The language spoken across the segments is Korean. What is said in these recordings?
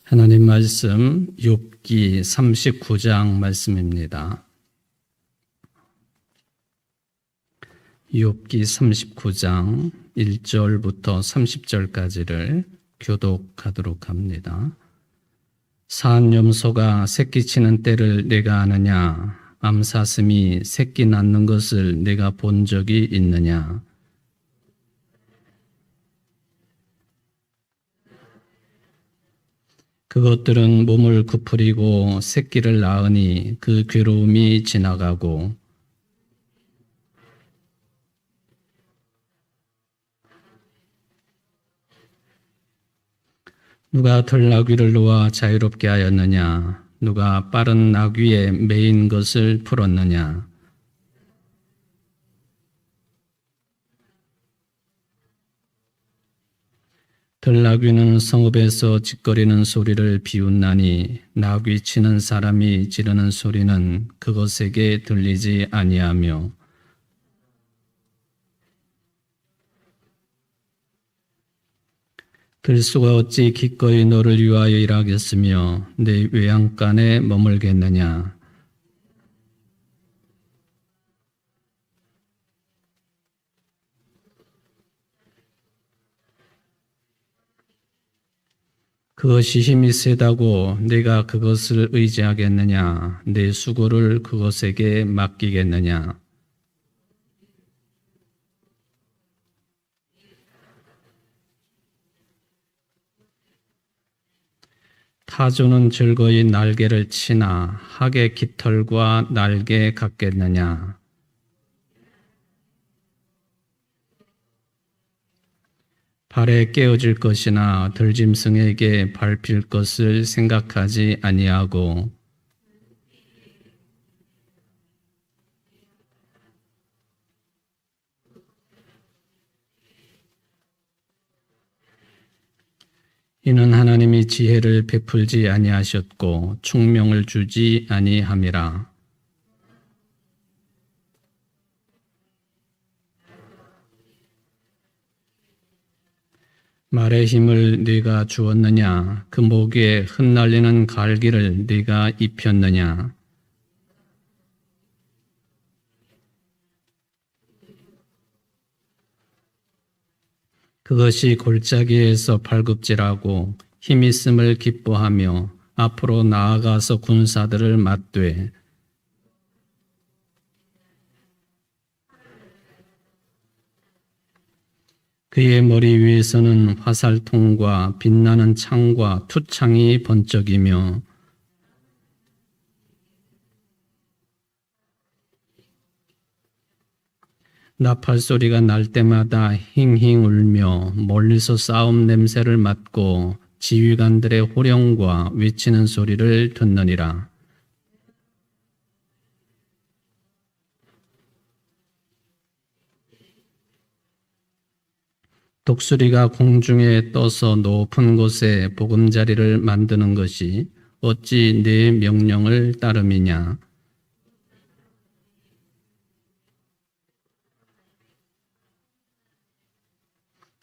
하나님 말씀 욥기 39장 말씀입니다. 욥기 39장 1절부터 30절까지를 교독하도록 합니다. 사한 염소가 새끼 치는 때를 내가 아느냐? 암사슴이 새끼 낳는 것을 내가 본 적이 있느냐? 그것들은 몸을 구부리고 새끼를 낳으니 그 괴로움이 지나가고 누가 들나귀를 놓아 자유롭게 하였느냐? 누가 빠른 나귀에 매인 것을 풀었느냐? 들나귀는 성읍에서 짖거리는 소리를 비웃나니 나귀 치는 사람이 지르는 소리는 그것에게 들리지 아니하며 들소가 어찌 기꺼이 너를 위하여 일하겠으며 내 외양간에 머물겠느냐? 그것이 힘이 세다고 내가 그것을 의지하겠느냐? 내 수고를 그것에게 맡기겠느냐? 타조는 즐거이 날개를 치나 학의 깃털과 날개 같겠느냐? 발에 깨어질 것이나 들짐승에게 밟힐 것을 생각하지 아니하고 이는 하나님이 지혜를 베풀지 아니하셨고 총명을 주지 아니함이라. 말의 힘을 네가 주었느냐? 그 목에 흩날리는 갈기를 네가 입혔느냐? 그것이 골짜기에서 발굽질하고 힘 있음을 기뻐하며 앞으로 나아가서 군사들을 맞되 그의 머리 위에서는 화살통과 빛나는 창과 투창이 번쩍이며 나팔 소리가 날 때마다 힝힝 울며 멀리서 싸움 냄새를 맡고 지휘관들의 호령과 외치는 소리를 듣느니라. 독수리가 공중에 떠서 높은 곳에 보금자리를 만드는 것이 어찌 내 명령을 따름이냐?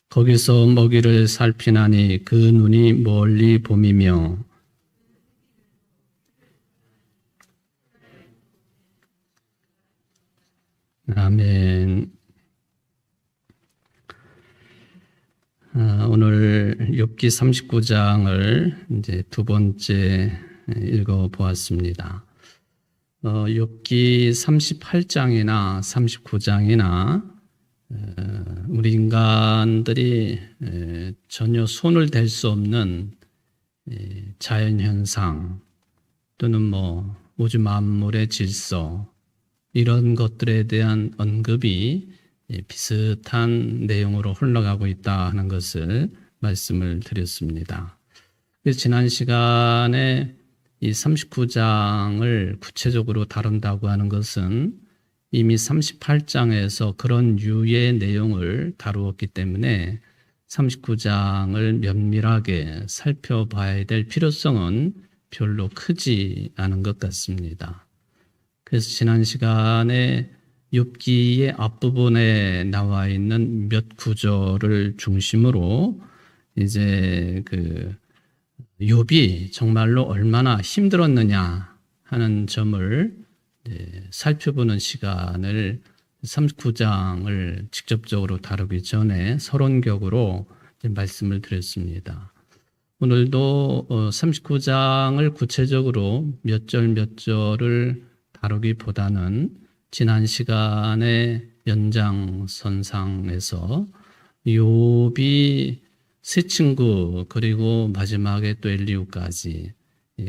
거기서 먹이를 살피나니 그 눈이 멀리 봄이며 아멘. 오늘 욥기 39장을 이제 두 번째 읽어 보았습니다. 욥기 38장이나 39장이나 우리 인간들이 전혀 손을 댈 수 없는 자연현상 또는 우주 만물의 질서 이런 것들에 대한 언급이 비슷한 내용으로 흘러가고 있다 하는 것을 말씀을 드렸습니다. 그래서 지난 시간에 이 39장을 구체적으로 다룬다고 하는 것은 이미 38장에서 그런 유의 내용을 다루었기 때문에 39장을 면밀하게 살펴봐야 될 필요성은 별로 크지 않은 것 같습니다. 그래서 지난 시간에 욥기의 앞부분에 나와 있는 몇 구절을 중심으로 이제 욥이 정말로 얼마나 힘들었느냐 하는 점을 살펴보는 시간을 39장을 직접적으로 다루기 전에 서론격으로 말씀을 드렸습니다. 오늘도 39장을 구체적으로 몇 절 몇 절을 다루기보다는 지난 시간의 연장선상에서 욥이 세 친구 그리고 마지막에 또 엘리후까지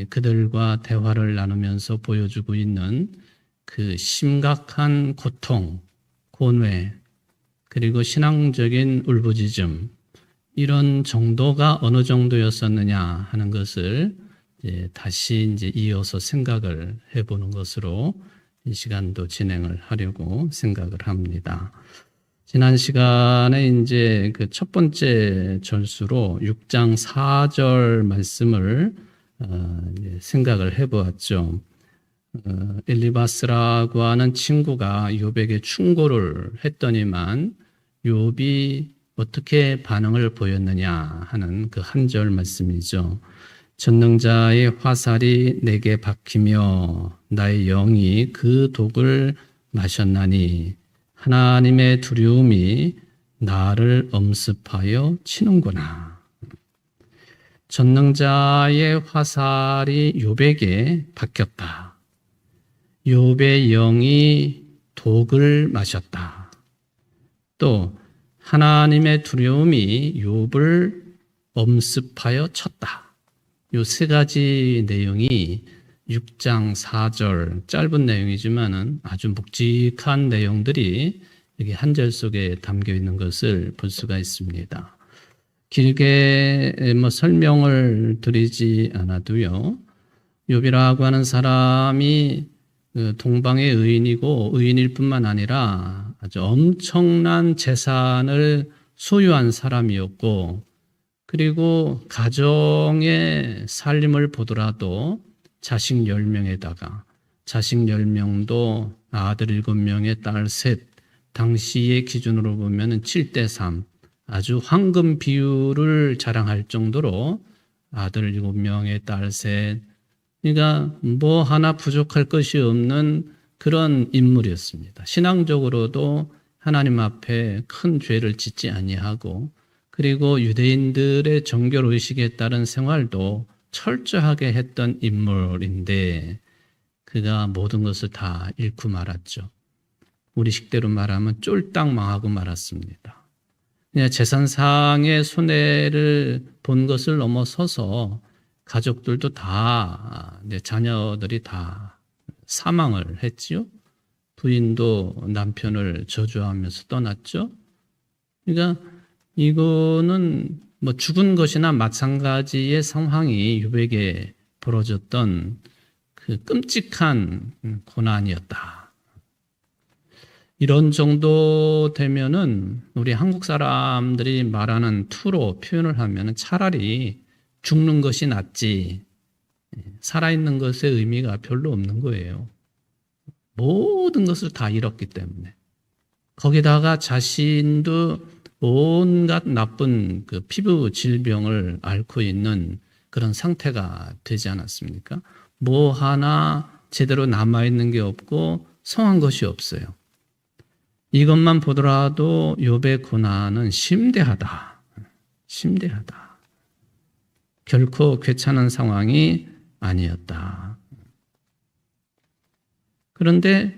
그들과 대화를 나누면서 보여주고 있는 그 심각한 고통, 고뇌, 그리고 신앙적인 울부짖음, 이런 정도가 어느 정도였었느냐 하는 것을 다시 이어서 생각을 해보는 것으로 이 시간도 진행을 하려고 생각을 합니다. 지난 시간에 이제 그 첫 번째 절수로 6장 4절 말씀을 생각을 해보았죠. 엘리바스라고 하는 친구가 욥에게 충고를 했더니만 욥이 어떻게 반응을 보였느냐 하는 그 한 절 말씀이죠. 전능자의 화살이 내게 박히며 나의 영이 그 독을 마셨나니 하나님의 두려움이 나를 엄습하여 치는구나. 전능자의 화살이 욥에게 박혔다. 욥의 영이 독을 마셨다. 또 하나님의 두려움이 욥을 엄습하여 쳤다. 이 세 가지 내용이 6장 4절 짧은 내용이지만은 아주 묵직한 내용들이 여기 한 절 속에 담겨 있는 것을 볼 수가 있습니다. 길게 설명을 드리지 않아도요. 욥이라고 하는 사람이 동방의 의인이고 의인일 뿐만 아니라 아주 엄청난 재산을 소유한 사람이었고, 그리고 가정의 살림을 보더라도 자식 10명에다가 자식 10명도 아들 7명에 딸 3, 당시의 기준으로 보면 7대3, 아주 황금 비율을 자랑할 정도로 아들 7명에 딸 3, 그러니까 뭐 하나 부족할 것이 없는 그런 인물이었습니다. 신앙적으로도 하나님 앞에 큰 죄를 짓지 아니하고, 그리고 유대인들의 정결의식에 따른 생활도 철저하게 했던 인물인데 그가 모든 것을 다 잃고 말았죠. 우리 식대로 말하면 쫄딱 망하고 말았습니다. 그냥 재산상의 손해를 본 것을 넘어서서 가족들도 다, 자녀들이 다 사망을 했지요. 부인도 남편을 저주하면서 떠났죠. 그러니까 이거는 뭐 죽은 것이나 마찬가지의 상황이 욥에게 벌어졌던 그 끔찍한 고난이었다. 이런 정도 되면은 우리 한국 사람들이 말하는 투로 표현을 하면은 차라리 죽는 것이 낫지 살아있는 것의 의미가 별로 없는 거예요. 모든 것을 다 잃었기 때문에. 거기다가 자신도 온갖 나쁜 그 피부 질병을 앓고 있는 그런 상태가 되지 않았습니까? 뭐 하나 제대로 남아있는 게 없고 성한 것이 없어요. 이것만 보더라도 욥의 고난은 심대하다. 심대하다. 결코 괜찮은 상황이 아니었다. 그런데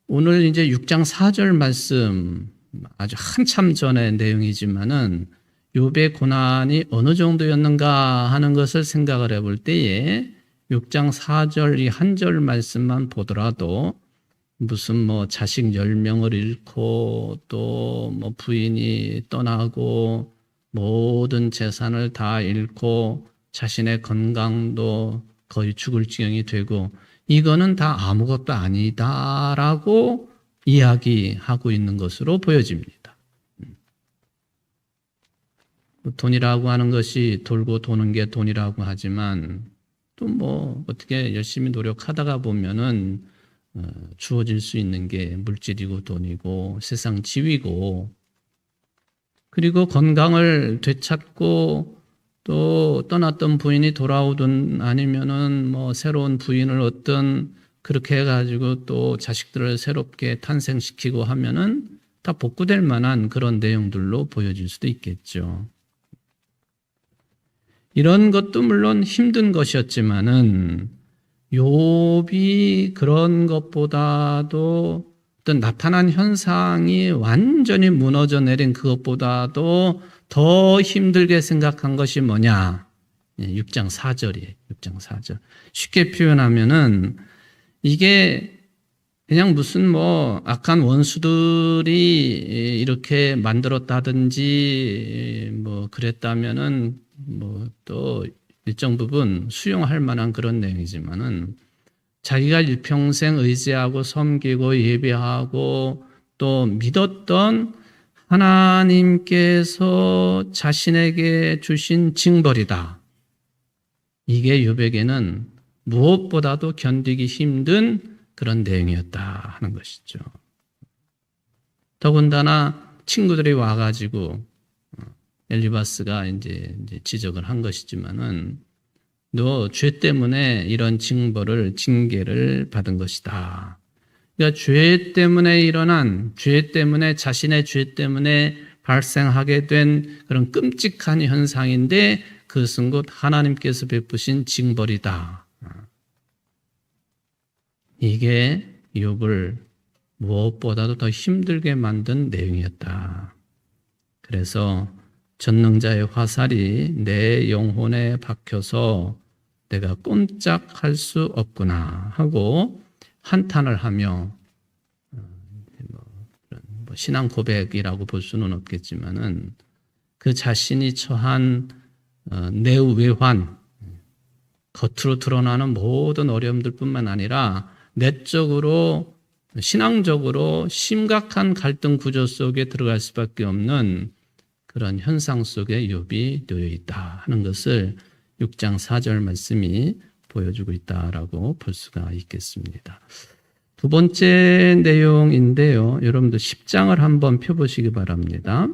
오늘 이제 6장 4절 말씀, 아주 한참 전의 내용이지만은 욥의 고난이 어느 정도였는가 하는 것을 생각을 해볼 때에 6장 4절 이 한 절 말씀만 보더라도 무슨 뭐 자식 10명을 잃고 또 뭐 부인이 떠나고 모든 재산을 다 잃고 자신의 건강도 거의 죽을 지경이 되고 이거는 다 아무것도 아니다라고 이야기하고 있는 것으로 보여집니다. 돈이라고 하는 것이 돌고 도는 게 돈이라고 하지만 또 뭐 어떻게 열심히 노력하다가 보면은 주어질 수 있는 게 물질이고 돈이고 세상 지위고, 그리고 건강을 되찾고 또 떠났던 부인이 돌아오든 아니면은 뭐 새로운 부인을 얻든 그렇게 해가지고 또 자식들을 새롭게 탄생시키고 하면은 다 복구될 만한 그런 내용들로 보여질 수도 있겠죠. 이런 것도 물론 힘든 것이었지만은 욥이 그런 것보다도 어떤 나타난 현상이 완전히 무너져 내린 그것보다도 더 힘들게 생각한 것이 뭐냐? 6장 4절이에요. 6장 4절. 쉽게 표현하면은 이게 그냥 무슨 뭐 악한 원수들이 이렇게 만들었다든지 뭐 그랬다면은 뭐 또 일정 부분 수용할 만한 그런 내용이지만은 자기가 일평생 의지하고 섬기고 예배하고 또 믿었던 하나님께서 자신에게 주신 징벌이다. 이게 욥에게는 무엇보다도 견디기 힘든 그런 내용이었다 하는 것이죠. 더군다나 친구들이 와가지고 엘리바스가 이제 지적을 한 것이지만은 너 죄 때문에 이런 징계를 받은 것이다. 그러니까 죄 때문에 일어난, 죄 때문에 자신의 죄 때문에 발생하게 된 그런 끔찍한 현상인데 그것은 곧 하나님께서 베푸신 징벌이다. 이게 욥을 무엇보다도 더 힘들게 만든 내용이었다. 그래서 전능자의 화살이 내 영혼에 박혀서 내가 꼼짝할 수 없구나 하고 한탄을 하며 신앙 고백이라고 볼 수는 없겠지만은 그 자신이 처한 내외환, 겉으로 드러나는 모든 어려움들뿐만 아니라 내적으로 신앙적으로 심각한 갈등 구조 속에 들어갈 수밖에 없는 그런 현상 속에 욥이 놓여 있다 하는 것을 6장 4절 말씀이 보여주고 있다라고 볼 수가 있겠습니다. 두 번째 내용인데요. 여러분들 10장을 한번 펴보시기 바랍니다.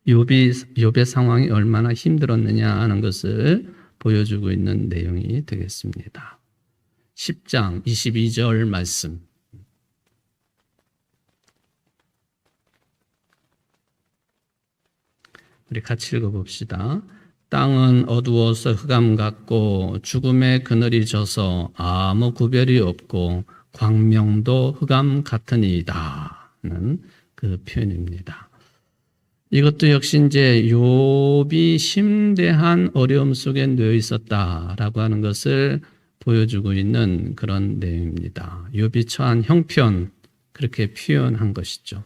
욥의 상황이 얼마나 힘들었느냐 하는 것을 보여주고 있는 내용이 되겠습니다. 10장 22절 말씀. 우리 같이 읽어봅시다. 땅은 어두워서 흑암 같고 죽음의 그늘이 져서 아무 구별이 없고 광명도 흑암 같으니이다는 그 표현입니다. 이것도 역시 이제 욥이 심대한 어려움 속에 놓여 있었다라고 하는 것을 보여주고 있는 그런 내용입니다. 욥이 처한 형편 그렇게 표현한 것이죠.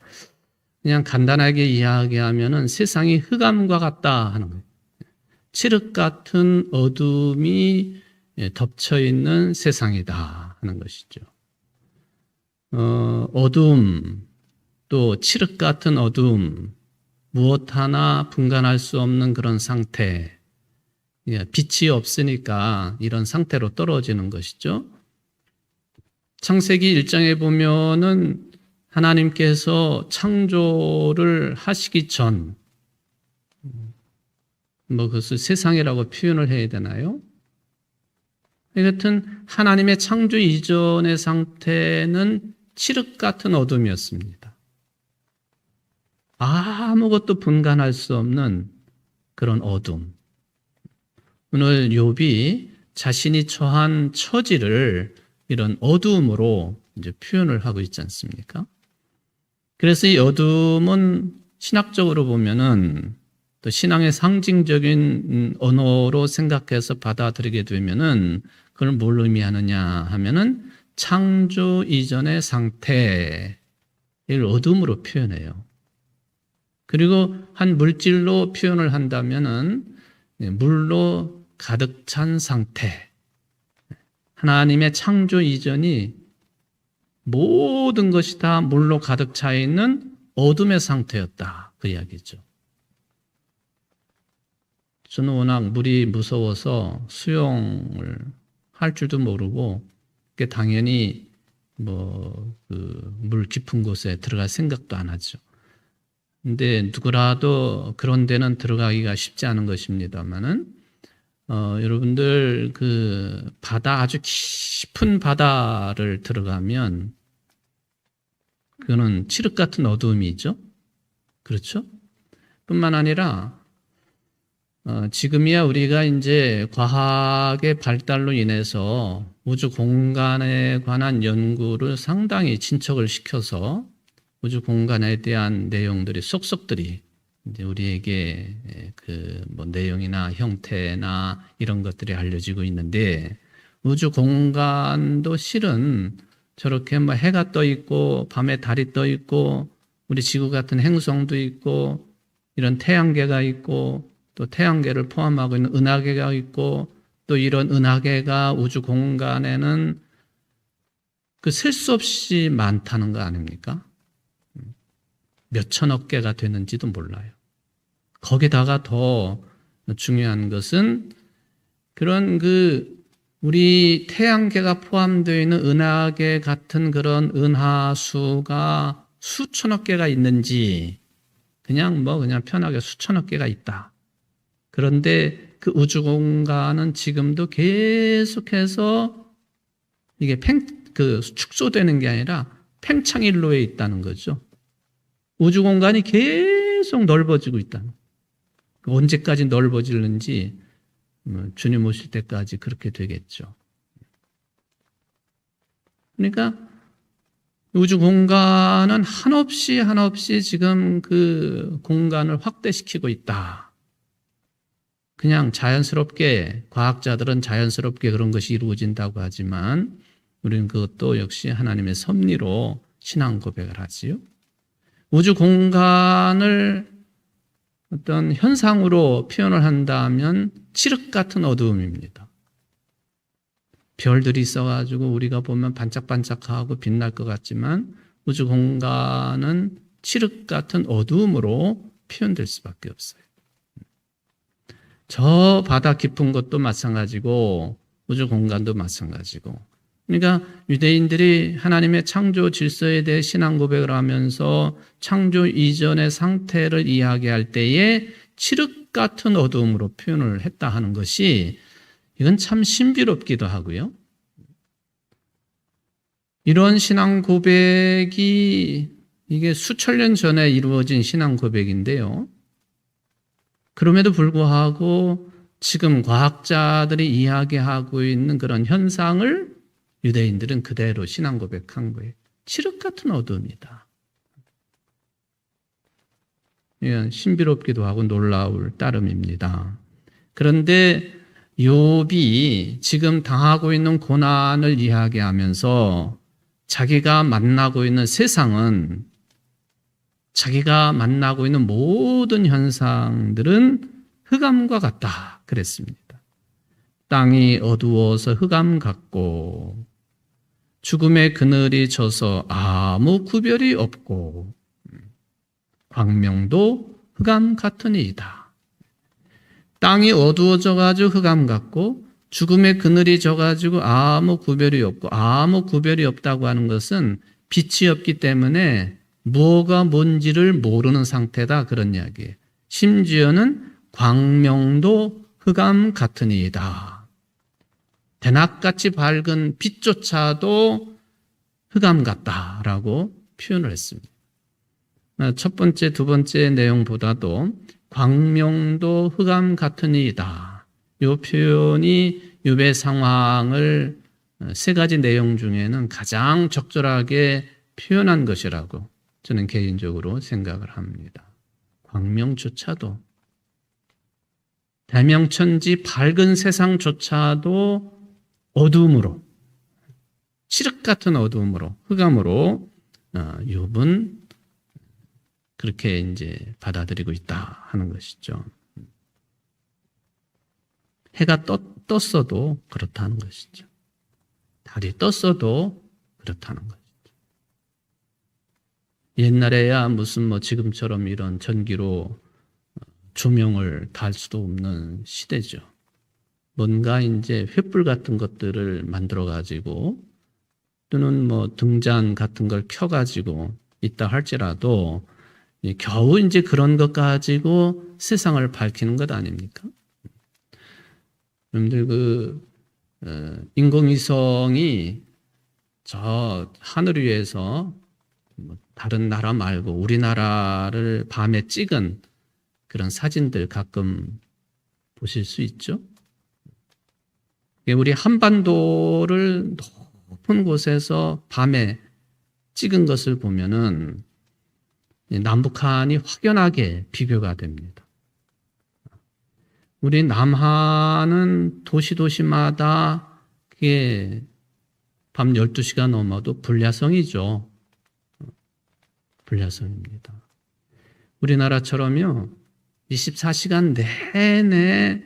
그냥 간단하게 이야기하면은 세상이 흑암과 같다 하는 거예요. 칠흑 같은 어둠이 덮쳐 있는 세상이다 하는 것이죠. 어둠 또 칠흑 같은 어둠 무엇 하나 분간할 수 없는 그런 상태. 빛이 없으니까 이런 상태로 떨어지는 것이죠. 창세기 1장에 보면은 하나님께서 창조를 하시기 전, 그것을 세상이라고 표현을 해야 되나요? 하여튼 하나님의 창조 이전의 상태는 칠흑 같은 어둠이었습니다. 아무것도 분간할 수 없는 그런 어둠. 오늘 욥이 자신이 처한 처지를 이런 어둠으로 이제 표현을 하고 있지 않습니까? 그래서 이 어둠은 신학적으로 보면은 또 신앙의 상징적인 언어로 생각해서 받아들이게 되면은 그걸 뭘 의미하느냐 하면은 창조 이전의 상태를 어둠으로 표현해요. 그리고 한 물질로 표현을 한다면은 물로 가득 찬 상태. 하나님의 창조 이전이 모든 것이 다 물로 가득 차 있는 어둠의 상태였다. 그 이야기죠. 저는 워낙 물이 무서워서 수영을 할 줄도 모르고 당연히 물 깊은 곳에 들어갈 생각도 안 하죠. 근데 누구라도 그런 데는 들어가기가 쉽지 않은 것입니다만은 여러분들 그 바다, 아주 깊은 바다를 들어가면 그거는 칠흑 같은 어두움이죠. 그렇죠? 뿐만 아니라 지금이야 우리가 이제 과학의 발달로 인해서 우주 공간에 관한 연구를 상당히 진척을 시켜서 우주 공간에 대한 내용들이 속속들이 이제 우리에게 그 뭐 내용이나 형태나 이런 것들이 알려지고 있는데, 우주 공간도 실은 저렇게 뭐 해가 떠 있고 밤에 달이 떠 있고 우리 지구 같은 행성도 있고 이런 태양계가 있고 또 태양계를 포함하고 있는 은하계가 있고 또 이런 은하계가 우주 공간에는 그 셀 수 없이 많다는 거 아닙니까? 몇 천억 개가 되는지도 몰라요. 거기다가 더 중요한 것은 그런 그 우리 태양계가 포함되어 있는 은하계 같은 그런 은하수가 수천억 개가 있는지, 그냥 편하게 수천억 개가 있다. 그런데 그 우주 공간은 지금도 계속해서 이게 축소되는 게 아니라 팽창일로에 있다는 거죠. 우주 공간이 계속 넓어지고 있다는 거예요. 언제까지 넓어지는지 주님 오실 때까지 그렇게 되겠죠. 그러니까 우주 공간은 한없이 지금 그 공간을 확대시키고 있다. 그냥 자연스럽게, 과학자들은 자연스럽게 그런 것이 이루어진다고 하지만 우리는 그것도 역시 하나님의 섭리로 신앙 고백을 하지요. 우주 공간을 어떤 현상으로 표현을 한다면 칠흑 같은 어두움입니다. 별들이 있어가지고 우리가 보면 반짝반짝하고 빛날 것 같지만 우주 공간은 칠흑 같은 어두움으로 표현될 수밖에 없어요. 저 바다 깊은 것도 마찬가지고 우주 공간도 마찬가지고, 그러니까 유대인들이 하나님의 창조 질서에 대해 신앙 고백을 하면서 창조 이전의 상태를 이야기할 때에 칠흑 같은 어두움으로 표현을 했다 하는 것이, 이건 참 신비롭기도 하고요. 이런 신앙 고백이 이게 수천 년 전에 이루어진 신앙 고백인데요. 그럼에도 불구하고 지금 과학자들이 이야기하고 있는 그런 현상을 유대인들은 그대로 신앙 고백한 거예요. 칠흑 같은 어두움이다. 이건 신비롭기도 하고 놀라울 따름입니다. 그런데 욥이 지금 당하고 있는 고난을 이야기하면서 자기가 만나고 있는 세상은, 자기가 만나고 있는 모든 현상들은 흑암과 같다 그랬습니다. 땅이 어두워서 흑암 같고 죽음의 그늘이 져서 아무 구별이 없고 광명도 흑암 같으니이다. 땅이 어두워져 가지고 흑암 같고 죽음의 그늘이 져가지고 아무 구별이 없고, 아무 구별이 없다고 하는 것은 빛이 없기 때문에 무엇가 뭔지를 모르는 상태다, 그런 이야기예요. 심지어는 광명도 흑암 같으니이다. 대낮같이 밝은 빛조차도 흑암 같다라고 표현을 했습니다. 첫 번째, 두 번째 내용보다도 광명도 흑암 같으니이다. 이 표현이 욥의 상황을 세 가지 내용 중에는 가장 적절하게 표현한 것이라고 저는 개인적으로 생각을 합니다. 광명조차도, 대명천지 밝은 세상조차도 어두움으로, 칠흑 같은 어두움으로, 흑암으로 욥은 그렇게 이제 받아들이고 있다 하는 것이죠. 해가 떴어도 그렇다는 것이죠. 달이 떴어도 그렇다는 것이죠. 옛날에야 무슨 지금처럼 이런 전기로 조명을 달 수도 없는 시대죠. 뭔가 이제 횃불 같은 것들을 만들어 가지고 또는 등잔 같은 걸 켜 가지고 있다 할지라도 겨우 이제 그런 것 가지고 세상을 밝히는 것 아닙니까? 여러분들 인공위성이 저 하늘 위에서 다른 나라 말고 우리나라를 밤에 찍은 그런 사진들 가끔 보실 수 있죠? 우리 한반도를 높은 곳에서 밤에 찍은 것을 보면은 남북한이 확연하게 비교가 됩니다. 우리 남한은 도시마다 그게 밤 12시가 넘어도 불야성이죠. 불야성입니다. 우리나라처럼요, 24시간 내내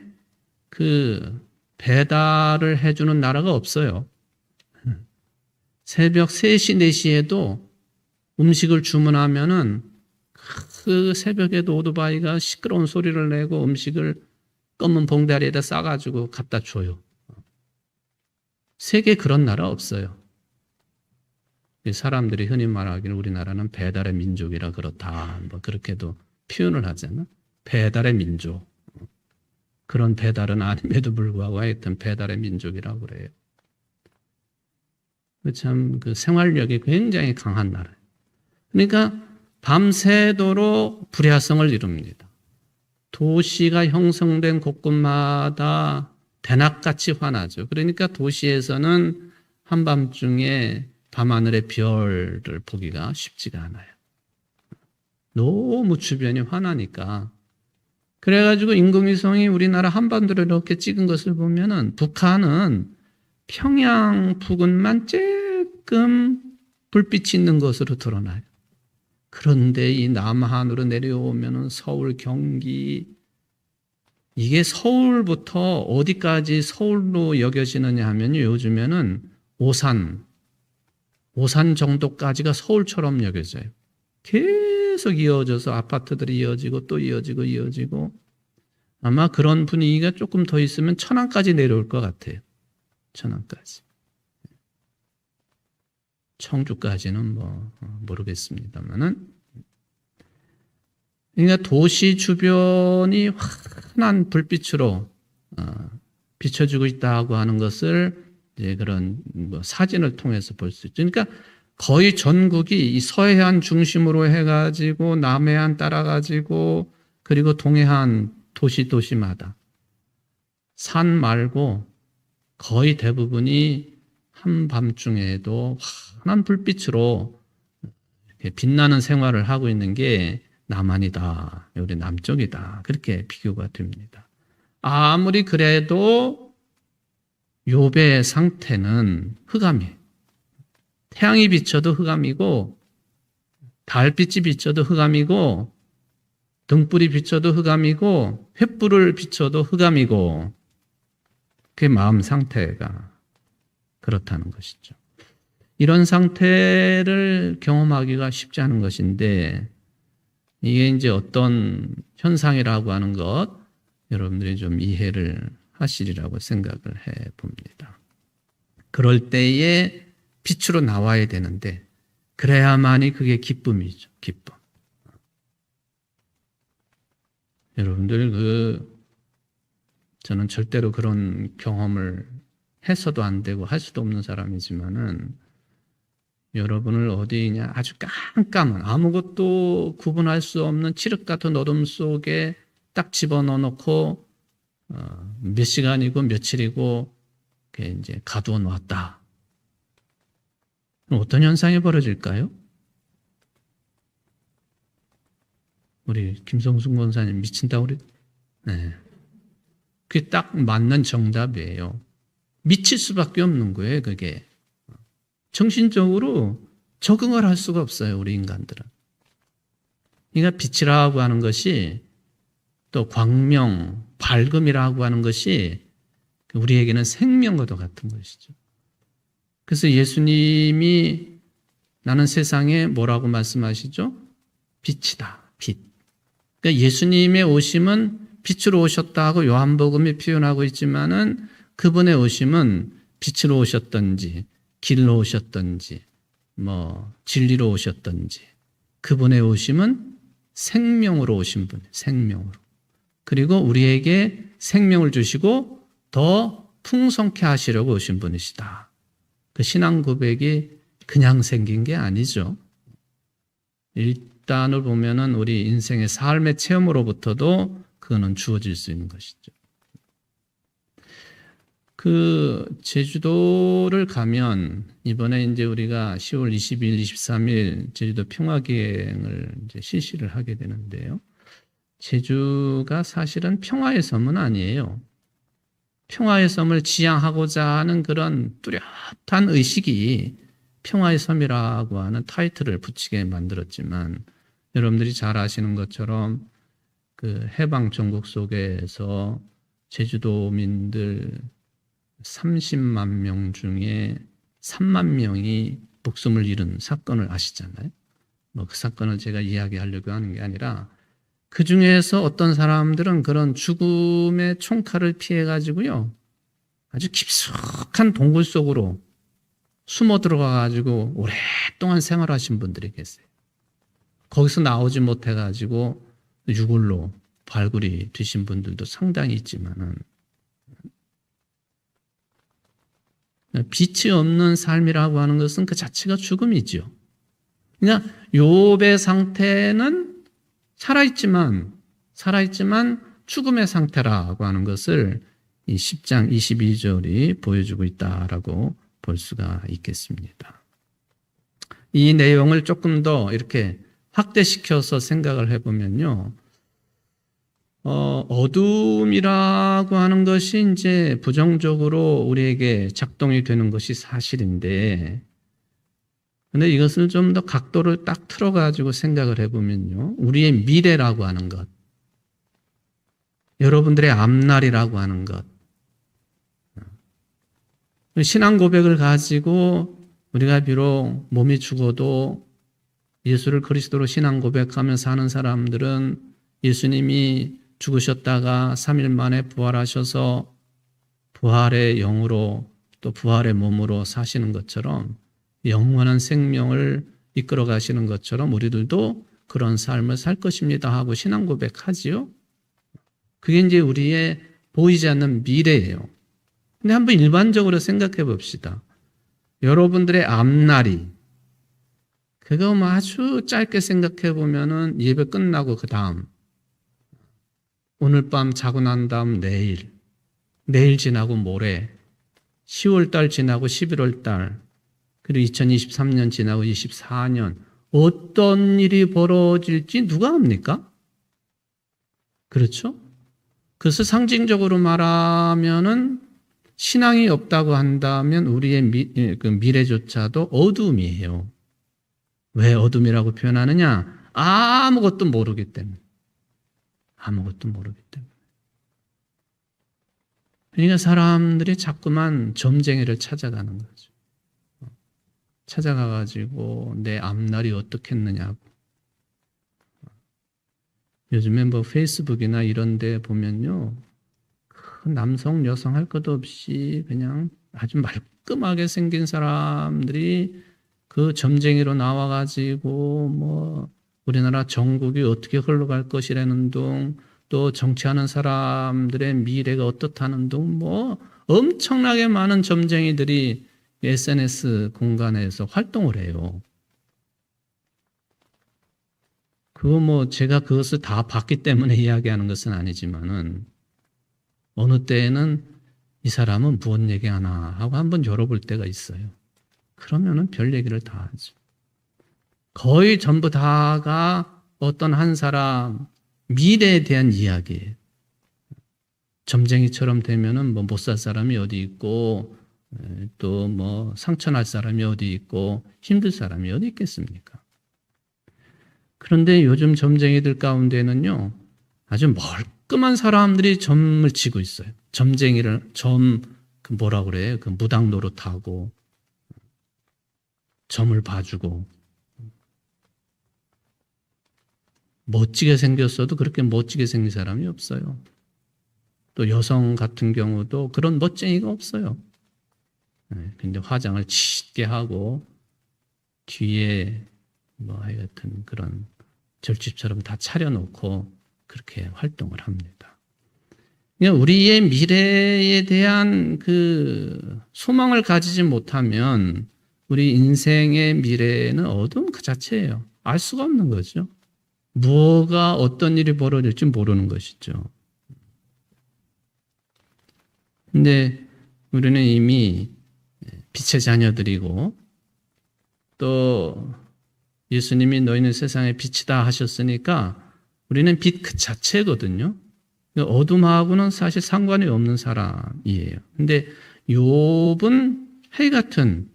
그 배달을 해주는 나라가 없어요. 새벽 3시, 4시에도 음식을 주문하면은 그 새벽에도 오토바이가 시끄러운 소리를 내고 음식을 검은 봉다리에다 싸가지고 갖다 줘요. 세계에 그런 나라 없어요. 사람들이 흔히 말하기를 우리나라는 배달의 민족이라 그렇다. 뭐 그렇게도 표현을 하잖아. 배달의 민족. 그런 배달은 아님에도 불구하고 하여튼 배달의 민족이라고 그래요. 참 그 생활력이 굉장히 강한 나라예요. 그러니까 밤새도록 불야성을 이룹니다. 도시가 형성된 곳곳마다 대낮같이 환하죠. 그러니까 도시에서는 한밤중에 밤하늘의 별을 보기가 쉽지가 않아요. 너무 주변이 환하니까. 그래가지고 인공위성이 우리나라 한반도를 이렇게 찍은 것을 보면은 북한은 평양 부근만 조금 불빛이 있는 것으로 드러나요. 그런데 이 남한으로 내려오면은 서울, 경기, 이게 서울부터 어디까지 서울로 여겨지느냐 하면요, 요즘에는 오산 정도까지가 서울처럼 여겨져요. 계속 이어져서 아파트들이 이어지고 또 이어지고 아마 그런 분위기가 조금 더 있으면 천안까지 내려올 것 같아요. 천안까지. 청주까지는 모르겠습니다만은. 그러니까 도시 주변이 환한 불빛으로 비춰지고 있다고 하는 것을 이제 그런 사진을 통해서 볼 수 있죠. 그러니까 거의 전국이 이 서해안 중심으로 해가지고 남해안 따라가지고 그리고 동해안 도시마다 산 말고 거의 대부분이 한밤중에도 환한 불빛으로 이렇게 빛나는 생활을 하고 있는 게 남한이다, 우리 남쪽이다, 그렇게 비교가 됩니다. 아무리 그래도 욥의 상태는 흑암이에요. 태양이 비쳐도 흑암이고 달빛이 비쳐도 흑암이고 등불이 비쳐도 흑암이고 횃불을 비춰도 흑암이고 그게 마음 상태가 그렇다는 것이죠. 이런 상태를 경험하기가 쉽지 않은 것인데 이게 이제 어떤 현상이라고 하는 것 여러분들이 좀 이해를 하시리라고 생각을 해 봅니다. 그럴 때에 빛으로 나와야 되는데 그래야만이 그게 기쁨이죠. 기쁨. 여러분들 저는 절대로 그런 경험을 해서도 안 되고 할 수도 없는 사람이지만은 여러분을 어디냐 아주 깜깜한 아무것도 구분할 수 없는 칠흑 같은 어둠 속에 딱 집어넣어 놓고 몇 시간이고 며칠이고 이제 가두어 놓았다. 어떤 현상이 벌어질까요? 우리 김성순 권사님 미친다고 그래? 네. 그게 딱 맞는 정답이에요. 미칠 수밖에 없는 거예요, 그게. 정신적으로 적응을 할 수가 없어요, 우리 인간들은. 그러니까 빛이라고 하는 것이 또 광명, 밝음이라고 하는 것이 우리에게는 생명과도 같은 것이죠. 그래서 예수님이 나는 세상에 뭐라고 말씀하시죠? 빛이다, 빛. 그러니까 예수님의 오심은 빛으로 오셨다고 요한복음이 표현하고 있지만은 그분의 오심은 빛으로 오셨던지 길로 오셨던지 진리로 오셨던지 그분의 오심은 생명으로 오신 분, 생명으로. 그리고 우리에게 생명을 주시고 더 풍성케 하시려고 오신 분이시다. 그 신앙 고백이 그냥 생긴 게 아니죠. 일단을 보면은 우리 인생의 삶의 체험으로부터도 그거는 주어질 수 있는 것이죠. 그 제주도를 가면 이번에 이제 우리가 10월 22일, 23일 제주도 평화기행을 이제 실시를 하게 되는데요. 제주가 사실은 평화의 섬은 아니에요. 평화의 섬을 지향하고자 하는 그런 뚜렷한 의식이 평화의 섬이라고 하는 타이틀을 붙이게 만들었지만 여러분들이 잘 아시는 것처럼 그 해방 전국 속에서 제주도민들 30만 명 중에 3만 명이 목숨을 잃은 사건을 아시잖아요. 뭐 그 사건을 제가 이야기하려고 하는 게 아니라 그 중에서 어떤 사람들은 그런 죽음의 총칼을 피해 가지고요. 아주 깊숙한 동굴 속으로 숨어 들어가 가지고 오랫동안 생활하신 분들이 계세요. 거기서 나오지 못해 가지고 유골로 발굴이 되신 분들도 상당히 있지만은 빛이 없는 삶이라고 하는 것은 그 자체가 죽음이죠. 그냥 욥의 상태는 살아있지만 죽음의 상태라고 하는 것을 이 10장 22절이 보여주고 있다라고 볼 수가 있겠습니다. 이 내용을 조금 더 이렇게 확대시켜서 생각을 해보면요. 어둠이라고 하는 것이 이제 부정적으로 우리에게 작동이 되는 것이 사실인데, 근데 이것을 좀 더 각도를 딱 틀어가지고 생각을 해보면요. 우리의 미래라고 하는 것, 여러분들의 앞날이라고 하는 것, 신앙 고백을 가지고 우리가 비록 몸이 죽어도 예수를 그리스도로 신앙 고백하며 사는 사람들은 예수님이 죽으셨다가 3일 만에 부활하셔서 부활의 영으로 또 부활의 몸으로 사시는 것처럼 영원한 생명을 이끌어 가시는 것처럼 우리들도 그런 삶을 살 것입니다 하고 신앙 고백하지요. 그게 이제 우리의 보이지 않는 미래예요. 근데 한번 일반적으로 생각해 봅시다. 여러분들의 앞날이 그거 뭐 아주 짧게 생각해 보면은 예배 끝나고 그 다음 오늘 밤 자고 난 다음 내일 지나고 모레 10월 달 지나고 11월 달 그리고 2023년 지나고 24년 어떤 일이 벌어질지 누가 압니까? 그렇죠? 그래서 상징적으로 말하면은 신앙이 없다고 한다면 우리의 그 미래조차도 어둠이에요. 왜 어둠이라고 표현하느냐? 아무것도 모르기 때문에. 아무것도 모르기 때문에. 그러니까 사람들이 자꾸만 점쟁이를 찾아가는 거죠. 찾아가가지고 내 앞날이 어떻겠느냐고. 요즘에 뭐 페이스북이나 이런 데 보면요. 그 남성, 여성 할 것 없이 그냥 아주 말끔하게 생긴 사람들이 그 점쟁이로 나와가지고 뭐 우리나라 전국이 어떻게 흘러갈 것이라는 둥, 또 정치하는 사람들의 미래가 어떻다는 둥, 뭐 엄청나게 많은 점쟁이들이 SNS 공간에서 활동을 해요. 그거 뭐 제가 그것을 다 봤기 때문에 이야기하는 것은 아니지만은 어느 때에는 이 사람은 무엇 얘기하나 하고 한번 열어볼 때가 있어요. 그러면은 별 얘기를 다 하죠. 거의 전부 다가 어떤 한 사람 미래에 대한 이야기예요. 점쟁이처럼 되면은 뭐 못 살 사람이 어디 있고 또 뭐 상처날 사람이 어디 있고 힘들 사람이 어디 있겠습니까? 그런데 요즘 점쟁이들 가운데는요 아주 멀끔한 사람들이 점을 치고 있어요. 점쟁이를 그 뭐라 그래요? 그 무당 노릇하고 점을 봐주고 멋지게 생겼어도 그렇게 멋지게 생긴 사람이 없어요. 또 여성 같은 경우도 그런 멋쟁이가 없어요. 근데 화장을 짙게 하고 뒤에 뭐 하여튼 그런 절집처럼 다 차려놓고 그렇게 활동을 합니다. 그러니까 우리의 미래에 대한 그 소망을 가지지 못하면 우리 인생의 미래는 어두운 그 자체예요. 알 수가 없는 거죠. 무엇가 어떤 일이 벌어질지 모르는 것이죠. 근데 우리는 이미 빛의 자녀들이고 또 예수님이 너희는 세상의 빛이다 하셨으니까 우리는 빛 그 자체거든요. 어둠하고는 사실 상관이 없는 사람이에요. 근데 욥은 해 같은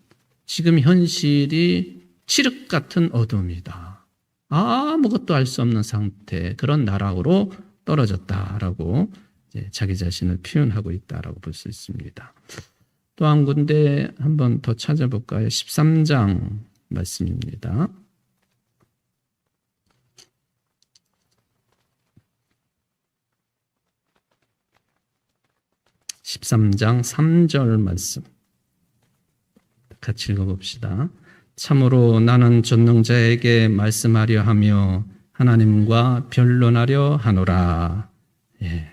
지금 현실이 칠흑 같은 어둠이다. 아무것도 알 수 없는 상태, 그런 나락으로 떨어졌다라고 이제 자기 자신을 표현하고 있다라고 볼 수 있습니다. 또 한 군데 한번 더 찾아볼까요? 13장 말씀입니다. 13장 3절 말씀 같이 읽어봅시다. 참으로 나는 전능자에게 말씀하려 하며 하나님과 변론하려 하노라. 예.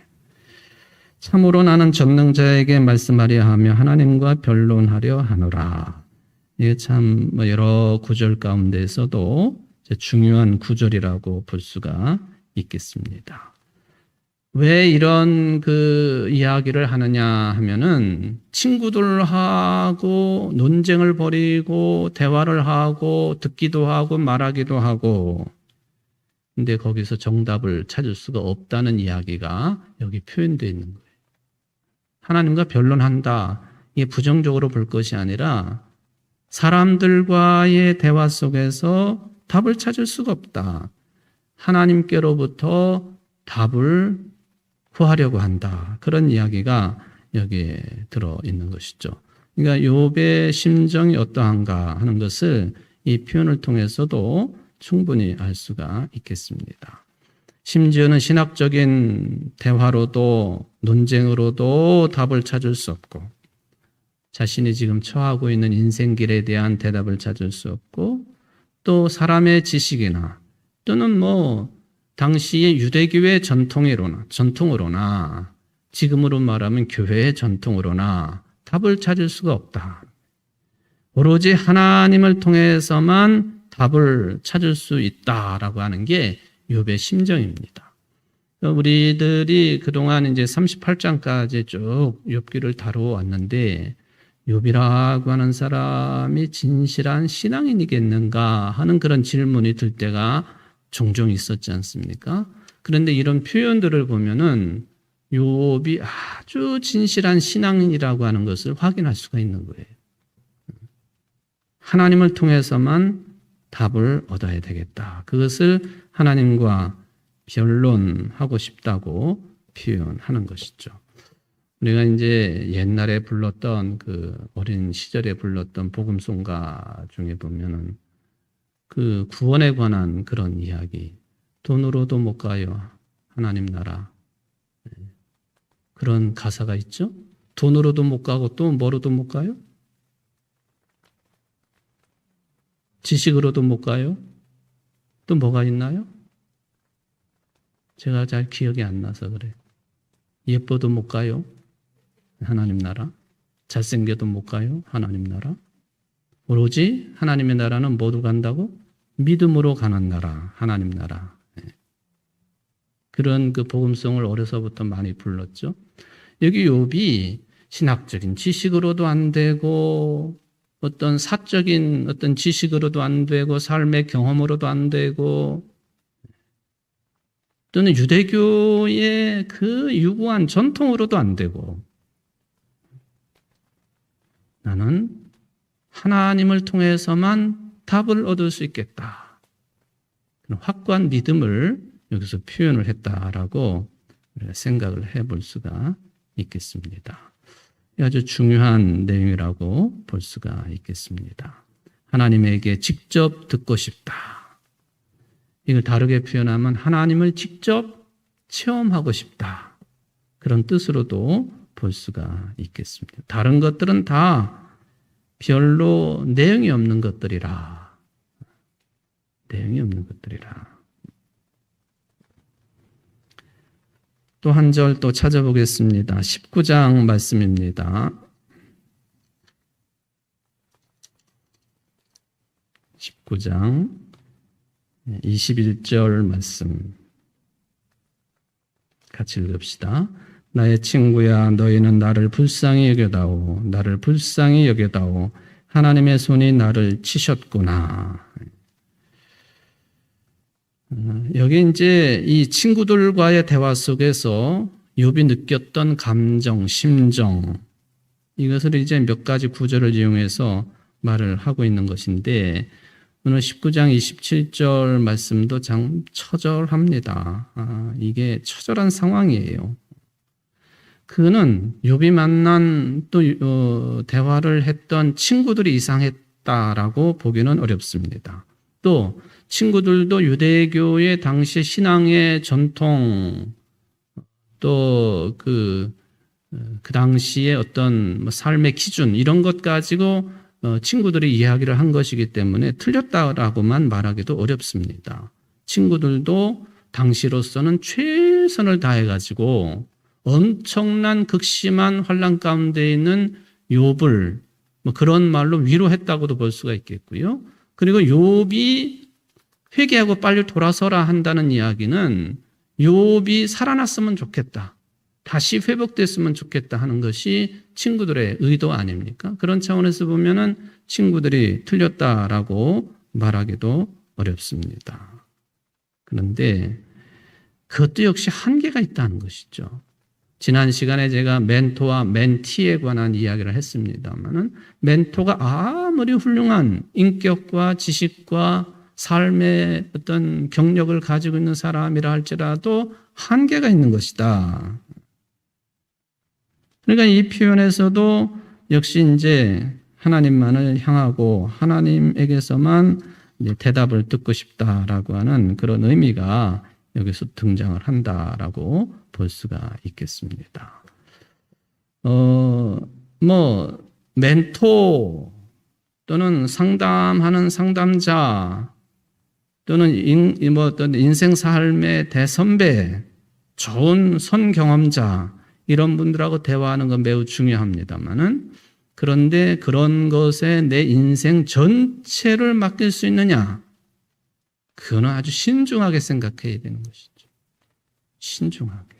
참으로 나는 전능자에게 말씀하려 하며 하나님과 변론하려 하노라. 이게 참 여러 구절 가운데서도 중요한 구절이라고 볼 수가 있겠습니다. 왜 이런 그 이야기를 하느냐 하면은 친구들하고 논쟁을 벌이고 대화를 하고 듣기도 하고 말하기도 하고, 근데 거기서 정답을 찾을 수가 없다는 이야기가 여기 표현되어 있는 거예요. 하나님과 변론한다, 이게 부정적으로 볼 것이 아니라 사람들과의 대화 속에서 답을 찾을 수가 없다. 하나님께로부터 답을 구하려고 한다. 그런 이야기가 여기에 들어있는 것이죠. 그러니까 욥의 심정이 어떠한가 하는 것을 이 표현을 통해서도 충분히 알 수가 있겠습니다. 심지어는 신학적인 대화로도 논쟁으로도 답을 찾을 수 없고, 자신이 지금 처하고 있는 인생길에 대한 대답을 찾을 수 없고, 또 사람의 지식이나 또는 당시의 유대교의 전통으로나 지금으로 말하면 교회의 전통으로나 답을 찾을 수가 없다. 오로지 하나님을 통해서만 답을 찾을 수 있다라고 하는 게 욥의 심정입니다. 우리들이 그동안 이제 38장까지 쭉 욥기를 다루어 왔는데, 욥이라고 하는 사람이 진실한 신앙인이겠는가 하는 그런 질문이 들 때가 종종 있었지 않습니까? 그런데 이런 표현들을 보면은 욥이 아주 진실한 신앙인이라고 하는 것을 확인할 수가 있는 거예요. 하나님을 통해서만 답을 얻어야 되겠다. 그것을 하나님과 변론하고 싶다고 표현하는 것이죠. 우리가 이제 옛날에 불렀던 그 어린 시절에 불렀던 복음송가 중에 보면은 그 구원에 관한 그런 이야기, 돈으로도 못 가요, 하나님 나라, 그런 가사가 있죠. 돈으로도 못 가고 또 뭐로도 못 가요? 지식으로도 못 가요? 또 뭐가 있나요? 제가 잘 기억이 안 나서 그래요. 예뻐도 못 가요, 하나님 나라. 잘생겨도 못 가요, 하나님 나라. 오로지 하나님의 나라는 모두 간다고? 믿음으로 가는 나라, 하나님 나라. 그런 그 복음성을 어려서부터 많이 불렀죠. 여기 욥이 신학적인 지식으로도 안 되고, 어떤 사적인 어떤 지식으로도 안 되고, 삶의 경험으로도 안 되고, 또는 유대교의 그 유구한 전통으로도 안 되고, 나는 하나님을 통해서만 답을 얻을 수 있겠다. 확고한 믿음을 여기서 표현을 했다라고 우리가 생각을 해볼 수가 있겠습니다. 아주 중요한 내용이라고 볼 수가 있겠습니다. 하나님에게 직접 듣고 싶다. 이걸 다르게 표현하면 하나님을 직접 체험하고 싶다. 그런 뜻으로도 볼 수가 있겠습니다. 다른 것들은 다 별로 내용이 없는 것들이라. 내용이 없는 것들이라. 또 한 절 또 찾아보겠습니다. 19장 말씀입니다. 19장 21절 말씀 같이 읽읍시다. 나의 친구야, 너희는 나를 불쌍히 여겨다오. 나를 불쌍히 여겨다오. 하나님의 손이 나를 치셨구나. 여기 이제 이 친구들과의 대화 속에서 욥이 느꼈던 감정, 심정, 이것을 이제 몇 가지 구절을 이용해서 말을 하고 있는 것인데, 오늘 19장 27절 말씀도 참 처절합니다. 이게 처절한 상황이에요. 그는 욥이 만난 또 대화를 했던 친구들이 이상했다라고 보기는 어렵습니다. 또 친구들도 유대교의 당시 신앙의 전통, 또 그 당시의 어떤 삶의 기준, 이런 것 가지고 친구들이 이야기를 한 것이기 때문에 틀렸다라고만 말하기도 어렵습니다. 친구들도 당시로서는 최선을 다해가지고 엄청난 극심한 환난 가운데 있는 욥을 그런 말로 위로했다고도 볼 수가 있겠고요. 그리고 욥이 회개하고 빨리 돌아서라 한다는 이야기는 욥이 살아났으면 좋겠다, 다시 회복됐으면 좋겠다 하는 것이 친구들의 의도 아닙니까? 그런 차원에서 보면은 친구들이 틀렸다라고 말하기도 어렵습니다. 그런데 그것도 역시 한계가 있다는 것이죠. 지난 시간에 제가 멘토와 멘티에 관한 이야기를 했습니다만은, 멘토가 아무리 훌륭한 인격과 지식과 삶의 어떤 경력을 가지고 있는 사람이라 할지라도 한계가 있는 것이다. 그러니까 이 표현에서도 역시 이제 하나님만을 향하고 하나님에게서만 이제 대답을 듣고 싶다라고 하는 그런 의미가 여기서 등장을 한다라고 볼 수가 있겠습니다. 멘토 또는 상담하는 상담자 또는 어떤 인생 삶의 대선배, 좋은 선 경험자, 이런 분들하고 대화하는 건 매우 중요합니다만은, 그런데 그런 것에 내 인생 전체를 맡길 수 있느냐? 그거는 아주 신중하게 생각해야 되는 것이죠. 신중하게.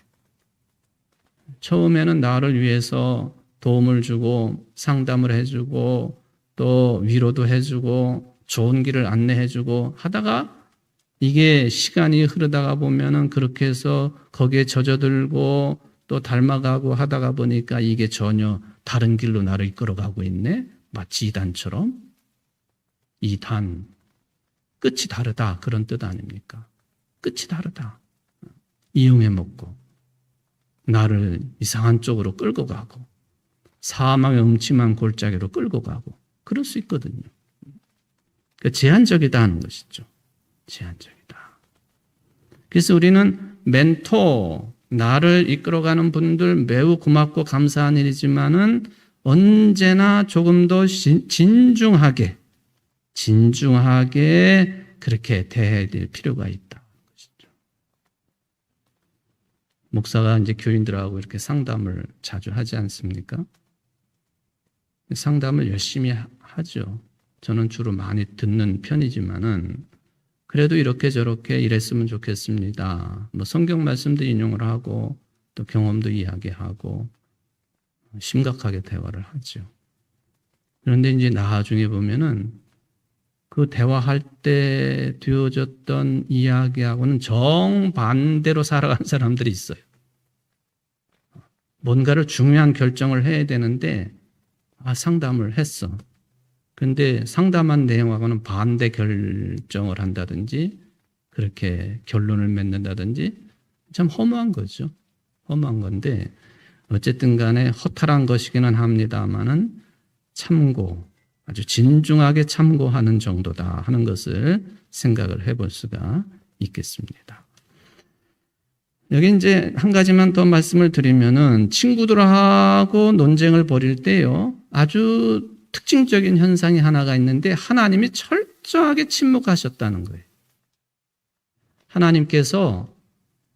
처음에는 나를 위해서 도움을 주고 상담을 해주고 또 위로도 해주고 좋은 길을 안내해주고 하다가 이게 시간이 흐르다가 보면은 그렇게 해서 거기에 젖어들고 또 닮아가고 하다가 보니까 이게 전혀 다른 길로 나를 이끌어가고 있네. 마치 이단처럼. 이단. 끝이 다르다. 그런 뜻 아닙니까? 끝이 다르다. 이용해 먹고 나를 이상한 쪽으로 끌고 가고 사망의 음침한 골짜기로 끌고 가고 그럴 수 있거든요. 그러니까 제한적이다 하는 것이죠. 제한적이다. 그래서 우리는 멘토, 나를 이끌어가는 분들 매우 고맙고 감사한 일이지만은 언제나 조금 더 진중하게 그렇게 대해야 될 필요가 있다. 목사가 이제 교인들하고 이렇게 상담을 자주 하지 않습니까? 상담을 열심히 하죠. 저는 주로 많이 듣는 편이지만은 그래도 이렇게 저렇게 이랬으면 좋겠습니다. 성경 말씀도 인용을 하고 또 경험도 이야기하고 심각하게 대화를 하죠. 그런데 이제 나중에 보면은 그 대화할 때 되어졌던 이야기하고는 정반대로 살아간 사람들이 있어요. 뭔가를 중요한 결정을 해야 되는데 상담을 했어. 근데 상담한 내용하고는 반대 결정을 한다든지 그렇게 결론을 맺는다든지 참 허무한 거죠. 허무한 건데 어쨌든 간에 허탈한 것이기는 합니다만은 아주 진중하게 참고하는 정도다 하는 것을 생각을 해볼 수가 있겠습니다. 여기 이제 한 가지만 더 말씀을 드리면은 친구들하고 논쟁을 벌일 때요, 아주 특징적인 현상이 하나가 있는데 하나님이 철저하게 침묵하셨다는 거예요. 하나님께서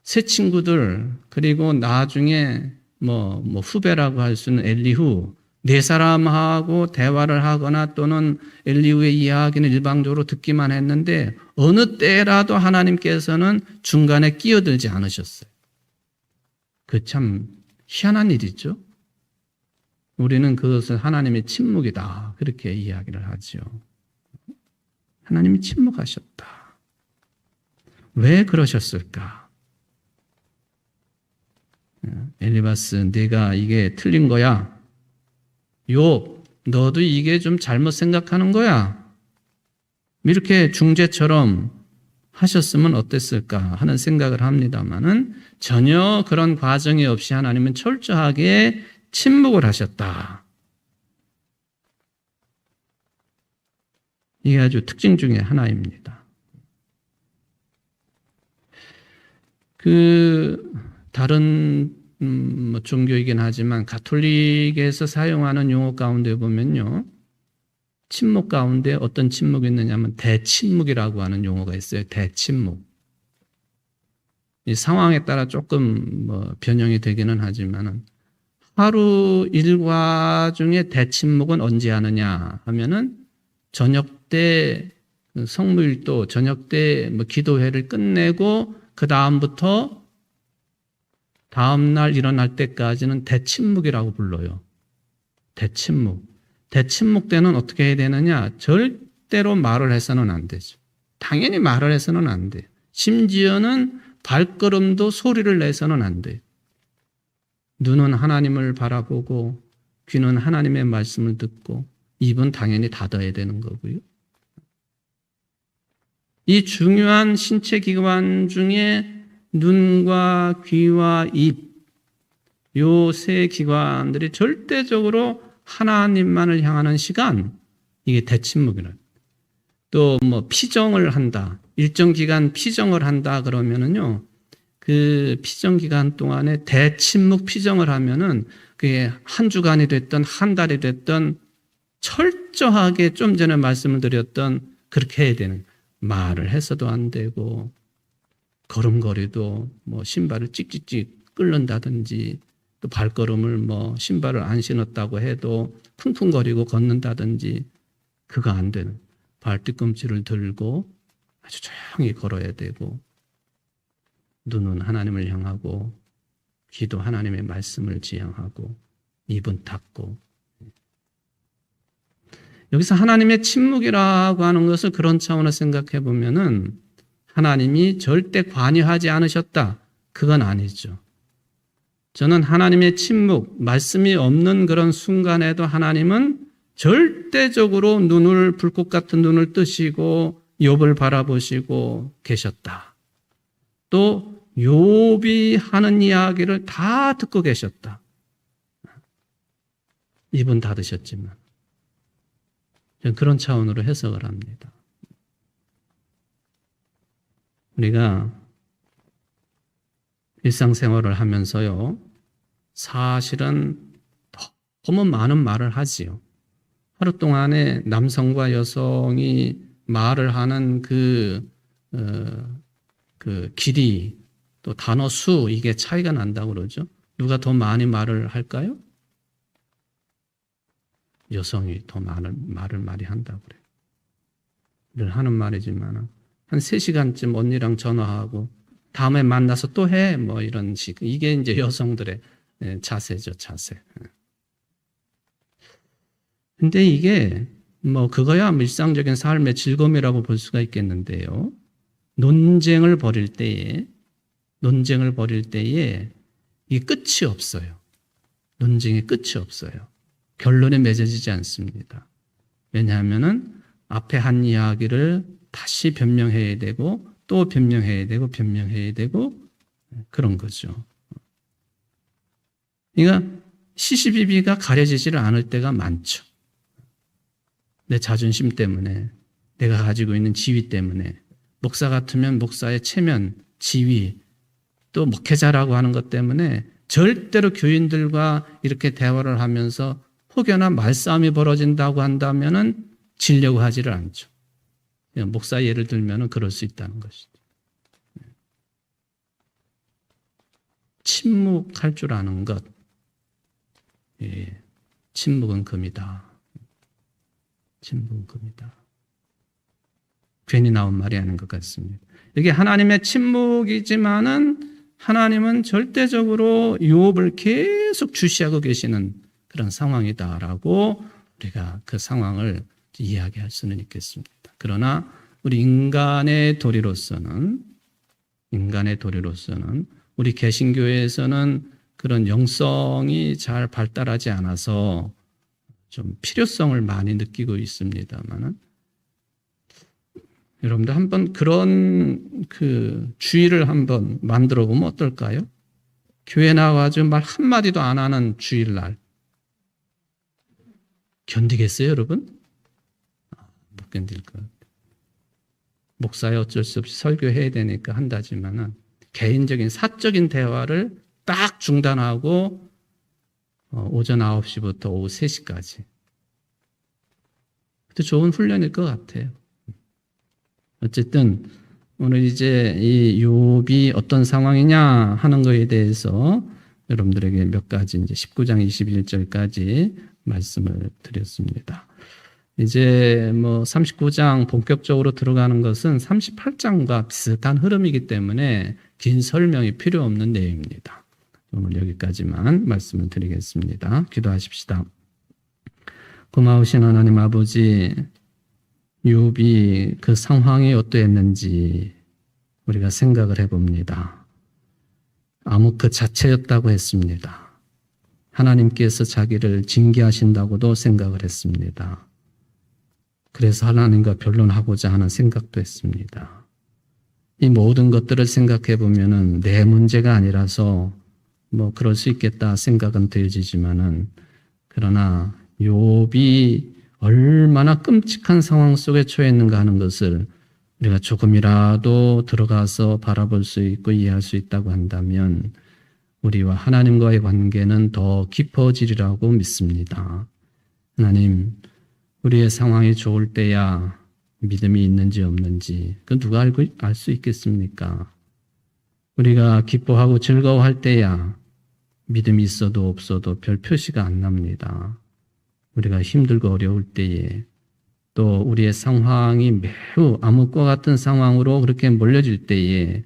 새 친구들, 그리고 나중에 뭐 후배라고 할 수 있는 엘리후, 네 사람하고 대화를 하거나 또는 엘리후의 이야기는 일방적으로 듣기만 했는데 어느 때라도 하나님께서는 중간에 끼어들지 않으셨어요. 그 참 희한한 일이죠. 우리는 그것을 하나님의 침묵이다, 그렇게 이야기를 하죠. 하나님이 침묵하셨다. 왜 그러셨을까? 엘리바스, 네가 이게 틀린 거야. 욥, 너도 이게 좀 잘못 생각하는 거야. 이렇게 중재처럼 하셨으면 어땠을까 하는 생각을 합니다만은 전혀 그런 과정이 없이 하나님은 철저하게 침묵을 하셨다. 이게 아주 특징 중에 하나입니다. 다른 종교이긴 하지만 가톨릭에서 사용하는 용어 가운데 보면요, 침묵 가운데 어떤 침묵이 있느냐면 대침묵이라고 하는 용어가 있어요. 대침묵. 이 상황에 따라 조금 변형이 되기는 하지만은 하루 일과 중에 대침묵은 언제 하느냐 하면은 저녁 때 성무일도 저녁 때 기도회를 끝내고 그 다음부터 다음날 일어날 때까지는 대침묵이라고 불러요. 대침묵. 대침묵 때는 어떻게 해야 되느냐? 절대로 말을 해서는 안 되죠. 당연히 말을 해서는 안 돼요. 심지어는 발걸음도 소리를 내서는 안 돼요. 눈은 하나님을 바라보고 귀는 하나님의 말씀을 듣고 입은 당연히 닫아야 되는 거고요. 이 중요한 신체 기관 중에 눈과 귀와 입, 요 세 기관들이 절대적으로 하나님만을 향하는 시간, 이게 대침묵이라. 또 피정을 한다. 일정 기간 피정을 한다 그러면은요, 그 피정 기간 동안에 대침묵 피정을 하면은 그게 한 주간이 됐든 한 달이 됐든 철저하게 좀 전에 말씀을 드렸던 그렇게 해야 되는, 말을 해서도 안 되고 걸음걸이도 신발을 찍찍찍 끓는다든지 또 발걸음을 신발을 안 신었다고 해도 쿵쿵거리고 걷는다든지 그거 안 되는, 발 뒤꿈치를 들고 아주 조용히 걸어야 되고 눈은 하나님을 향하고 귀도 하나님의 말씀을 지향하고 입은 닫고. 여기서 하나님의 침묵이라고 하는 것을 그런 차원에서 생각해 보면은 하나님이 절대 관여하지 않으셨다, 그건 아니죠. 저는 하나님의 침묵, 말씀이 없는 그런 순간에도 하나님은 절대적으로 불꽃 같은 눈을 뜨시고 욥을 바라보시고 계셨다. 또 욥이 하는 이야기를 다 듣고 계셨다. 입은 닫으셨지만 저는 그런 차원으로 해석을 합니다. 우리가 일상생활을 하면서요, 사실은 너무 많은 말을 하지요. 하루 동안에 남성과 여성이 말을 하는 그 길이, 또 단어 수, 이게 차이가 난다고 그러죠. 누가 더 많이 말을 할까요? 여성이 더 많은 말을 많이 한다고 그래요. 늘 하는 말이지만 한 3시간쯤 언니랑 전화하고 다음에 만나서 또 해, 이런 식. 이게 이제 여성들의 자세죠, 자세. 근데 이게 그거야 일상적인 삶의 즐거움이라고 볼 수가 있겠는데요. 논쟁을 벌일 때에 이 끝이 없어요. 논쟁의 끝이 없어요. 결론에 맺어지지 않습니다. 왜냐하면은 앞에 한 이야기를 다시 변명해야 되고 또 변명해야 되고 그런 거죠. 그러니까 시시비비가 가려지지를 않을 때가 많죠. 내 자존심 때문에, 내가 가지고 있는 지위 때문에, 목사 같으면 목사의 체면, 지위, 또 목회자라고 하는 것 때문에 절대로 교인들과 이렇게 대화를 하면서 혹여나 말싸움이 벌어진다고 한다면은 지려고 하지를 않죠. 목사 예를 들면은 그럴 수 있다는 것이죠. 침묵할 줄 아는 것. 예, 침묵은 금이다. 침묵은 금이다. 괜히 나온 말이 아닌 것 같습니다. 이게 하나님의 침묵이지만은 하나님은 절대적으로 욥을 계속 주시하고 계시는 그런 상황이다라고 우리가 그 상황을 이야기할 수는 있겠습니다. 그러나 우리 인간의 도리로서는 우리 개신교회에서는 그런 영성이 잘 발달하지 않아서 좀 필요성을 많이 느끼고 있습니다만은 여러분들 한번 그런 그 주일을 한번 만들어 보면 어떨까요? 교회 나와가지고 말 한마디도 안 하는 주일날. 견디겠어요, 여러분? 못 견딜 것 같아요. 목사에 어쩔 수 없이 설교해야 되니까 한다지만은 개인적인 사적인 대화를 딱 중단하고 오전 9시부터 오후 3시까지. 그것도 좋은 훈련일 것 같아요. 어쨌든 오늘 이제 이 욥이 어떤 상황이냐 하는 거에 대해서 여러분들에게 몇 가지 이제 19장 21절까지 말씀을 드렸습니다. 이제 뭐 39장 본격적으로 들어가는 것은 38장과 비슷한 흐름이기 때문에 긴 설명이 필요 없는 내용입니다. 오늘 여기까지만 말씀을 드리겠습니다. 기도하십시다. 고마우신 하나님 아버지, 욥이 그 상황이 어떠했는지 우리가 생각을 해봅니다. 암흑 그 자체였다고 했습니다. 하나님께서 자기를 징계하신다고도 생각을 했습니다. 그래서 하나님과 변론하고자 하는 생각도 했습니다. 이 모든 것들을 생각해 보면은 내 문제가 아니라서 뭐 그럴 수 있겠다 생각은 되어지지만은 그러나 욥이 얼마나 끔찍한 상황 속에 처했는가 하는 것을 우리가 조금이라도 들어가서 바라볼 수 있고 이해할 수 있다고 한다면 우리와 하나님과의 관계는 더 깊어지리라고 믿습니다. 하나님, 우리의 상황이 좋을 때야 믿음이 있는지 없는지 그 누가 알 수 있겠습니까? 우리가 기뻐하고 즐거워할 때야 믿음이 있어도 없어도 별 표시가 안 납니다. 우리가 힘들고 어려울 때에 또 우리의 상황이 매우 암흑과 같은 상황으로 그렇게 몰려질 때에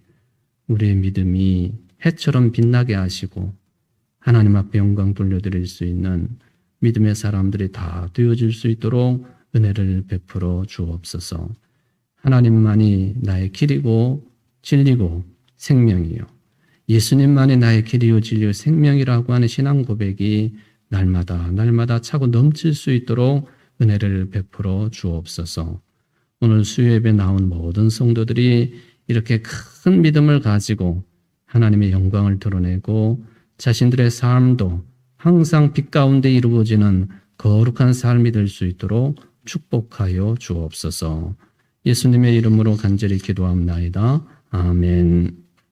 우리의 믿음이 해처럼 빛나게 하시고 하나님 앞에 영광 돌려드릴 수 있는 믿음의 사람들이 다 되어질 수 있도록 은혜를 베풀어 주옵소서. 하나님만이 나의 길이고 진리고 생명이요. 예수님만이 나의 길이요 진리요 생명이라고 하는 신앙 고백이 날마다 차고 넘칠 수 있도록 은혜를 베풀어 주옵소서. 오늘 수요예배 나온 모든 성도들이 이렇게 큰 믿음을 가지고 하나님의 영광을 드러내고 자신들의 삶도 항상 빛 가운데 이루어지는 거룩한 삶이 될 수 있도록 축복하여 주옵소서. 예수님의 이름으로 간절히 기도합나이다. 아멘.